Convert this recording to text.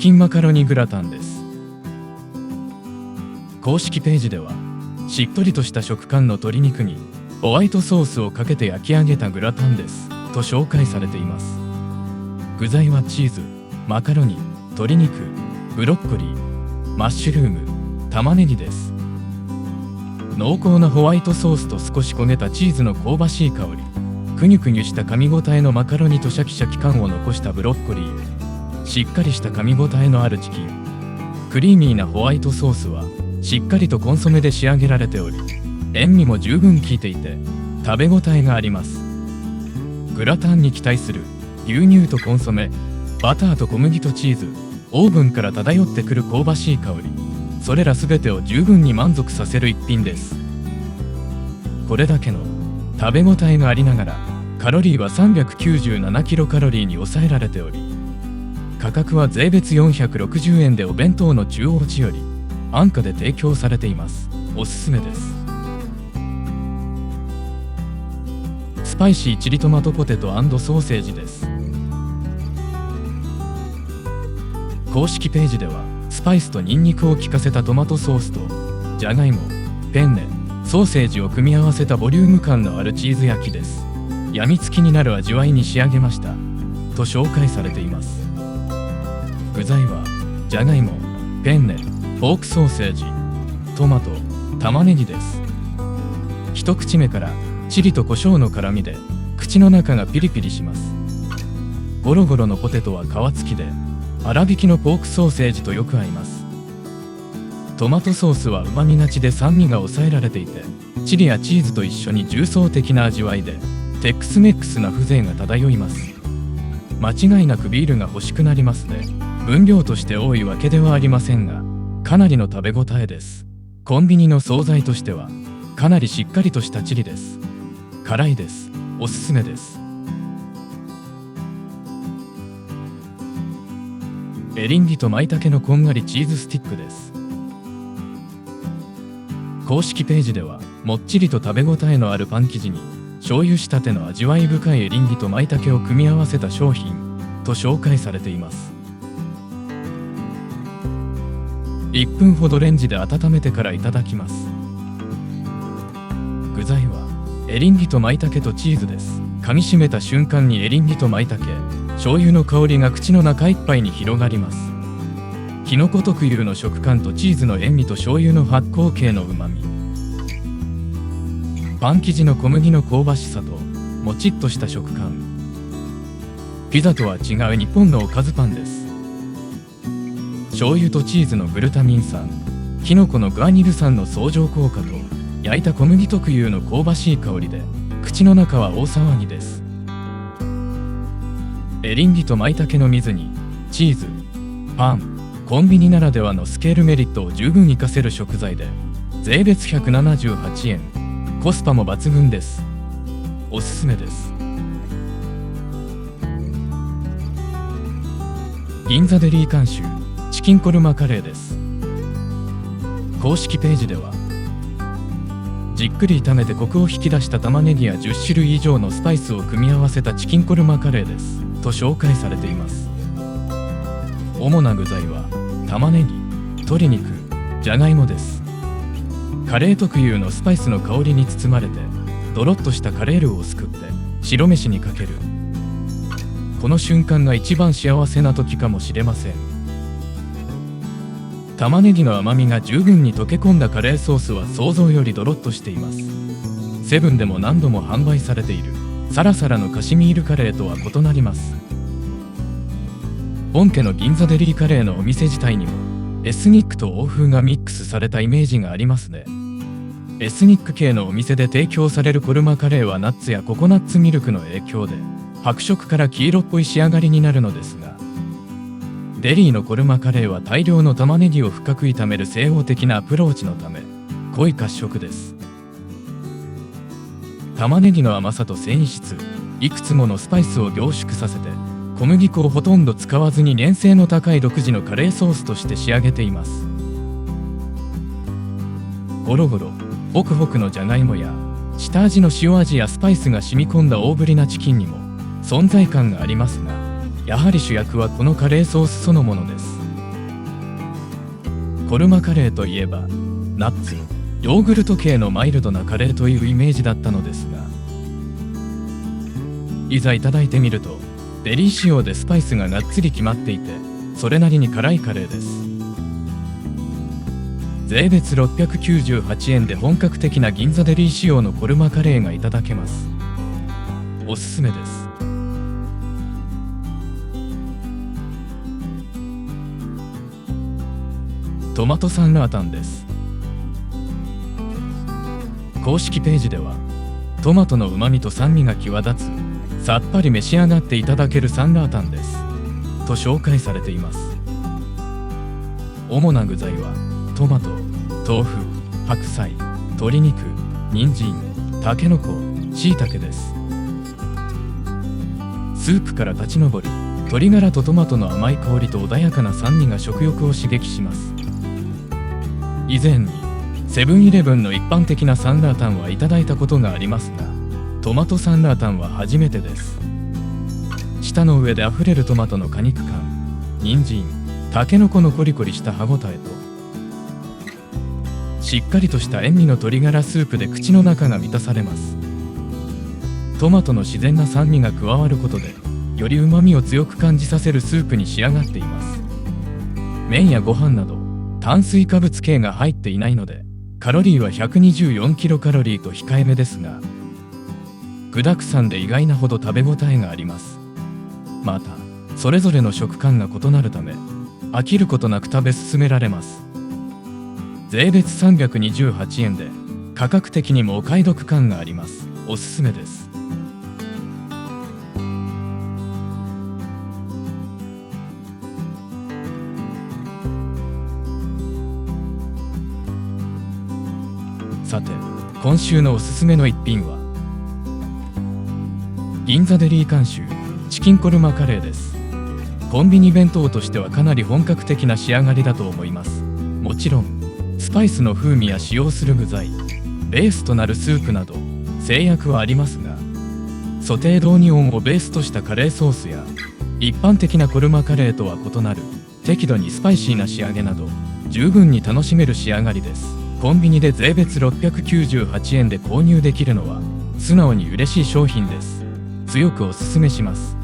キンマカロニグラタンです。公式ページではしっとりとした食感の鶏肉にホワイトソースをかけて焼き上げたグラタンですと紹介されています。具材はチーズ、マカロニ、鶏肉、ブロッコリー、マッシュルーム、玉ねぎです。濃厚なホワイトソースと少し焦げたチーズの香ばしい香り、くにゅくにゅした噛み応えのマカロニとシャキシャキ感を残したブロッコリー、しっかりした噛み応えのあるチキン、クリーミーなホワイトソースはしっかりとコンソメで仕上げられており、塩味も十分効いていて食べ応えがあります。グラタンに期待する牛乳とコンソメ、バターと小麦とチーズ、オーブンから漂ってくる香ばしい香り、それら全てを十分に満足させる一品です。これだけの食べ応えがありながらカロリーは397キロカロリーに抑えられており、価格は税別460円でお弁当の中央値より安価で提供されています。おすすめです。スパイシーチリトマトポテト&ソーセージです。公式ページではスパイスとニンニクを効かせたトマトソースとじゃがいも、ペンネ、ソーセージを組み合わせたボリューム感のあるチーズ焼きです。やみつきになる味わいに仕上げましたと紹介されています。具材はじゃがいも、ペンネ、ポークソーセージ、トマト、玉ねぎです。一口目からチリと胡椒の辛みで口の中がピリピリします。ゴロゴロのポテトは皮付きで粗挽きのポークソーセージとよく合います。トマトソースは旨味がちで酸味が抑えられていて、チリやチーズと一緒に重層的な味わいでテックスメックスな風情が漂います。間違いなくビールが欲しくなりますね。分量として多いわけではありませんが、かなりの食べ応えです。コンビニの惣菜としてはかなりしっかりとしたチリです。辛いです。おすすめです。エリンギと舞茸のこんがりチーズスティックです。公式ページではもっちりと食べ応えのあるパン生地に醤油仕立ての味わい深いエリンギと舞茸を組み合わせた商品と紹介されています。1分ほどレンジで温めてからいただきます。具材はエリンギと舞茸とチーズです。噛みしめた瞬間にエリンギと舞茸、醤油の香りが口の中いっぱいに広がります。きのこ特有の食感とチーズの塩味と醤油の発酵系のうまみ、パン生地の小麦の香ばしさともちっとした食感、ピザとは違う日本のおかずパンです。醤油とチーズのグルタミン酸、きのこのグアニル酸の相乗効果と焼いた小麦特有の香ばしい香りで口の中は大騒ぎです。エリンギと舞茸の水にチーズ、パン、コンビニならではのスケールメリットを十分活かせる食材で税別178円、コスパも抜群です。おすすめです。銀座デリー監修チキンコルマカレーです。公式ページではじっくり炒めてコクを引き出した玉ねぎや10種類以上のスパイスを組み合わせたチキンコルマカレーですと紹介されています。主な具材は玉ねぎ、鶏肉、じゃがいもです。カレー特有のスパイスの香りに包まれてドロッとしたカレールーをすくって白飯にかける。この瞬間が一番幸せな時かもしれません。玉ねぎの甘みが十分に溶け込んだカレーソースは想像よりドロッとしています。セブンでも何度も販売されているサラサラのカシミールカレーとは異なります。本家の銀座デリーカレーのお店自体にもエスニックと欧風がミックスされたイメージがありますね。エスニック系のお店で提供されるコルマカレーはナッツやココナッツミルクの影響で白色から黄色っぽい仕上がりになるのですが、デリーのコルマカレーは大量の玉ねぎを深く炒める西欧的なアプローチのため濃い褐色です。玉ねぎの甘さと繊維質、いくつものスパイスを凝縮させて小麦粉をほとんど使わずに粘性の高い独自のカレーソースとして仕上げています。ゴロゴロホクホクのじゃがいもや下味の塩味やスパイスが染み込んだ大ぶりなチキンにも存在感がありますが、やはり主役はこのカレーソースそのものです。コルマカレーといえばナッツ、ヨーグルト系のマイルドなカレーというイメージだったのですが、いざいただいてみるとベリー仕様でスパイスががっつり決まっていて、それなりに辛いカレーです。税別698円で本格的な銀座デリー仕様のコルマカレーがいただけます。おすすめです。トマトサンラータンです。公式ページではトマトの旨味と酸味が際立つさっぱり召し上がっていただけるサンラータンですと紹介されています。主な具材はトマト、豆腐、白菜、鶏肉、人参、たけのこ、しいたけです。スープから立ち上る鶏ガラとトマトの甘い香りと穏やかな酸味が食欲を刺激します。以前にセブンイレブンの一般的なサンラータンはいただいたことがありますが、トマトサンラータンは初めてです。舌の上であふれるトマトの果肉感、人参、たけのこのコリコリした歯ごたえと、しっかりとした塩味の鶏ガラスープで口の中が満たされます。トマトの自然な酸味が加わることで、より旨味を強く感じさせるスープに仕上がっています。麺やご飯など炭水化物系が入っていないので、カロリーは124キロカロリーと控えめですが、具沢山で意外なほど食べ応えがあります。またそれぞれの食感が異なるため、飽きることなく食べ進められます。税別328円で価格的にもお買い得感があります。おすすめです。さて、今週のおすすめの一品は銀座デリー監修チキンコルマカレーです。コンビニ弁当としてはかなり本格的な仕上がりだと思います。もちろんスパイスの風味や使用する具材、ベースとなるスープなど制約はありますが、ソテードオニオンをベースとしたカレーソースや一般的なコルマカレーとは異なる適度にスパイシーな仕上げなど、十分に楽しめる仕上がりです。コンビニで税別698円で購入できるのは素直に嬉しい商品です。強くおすすめします。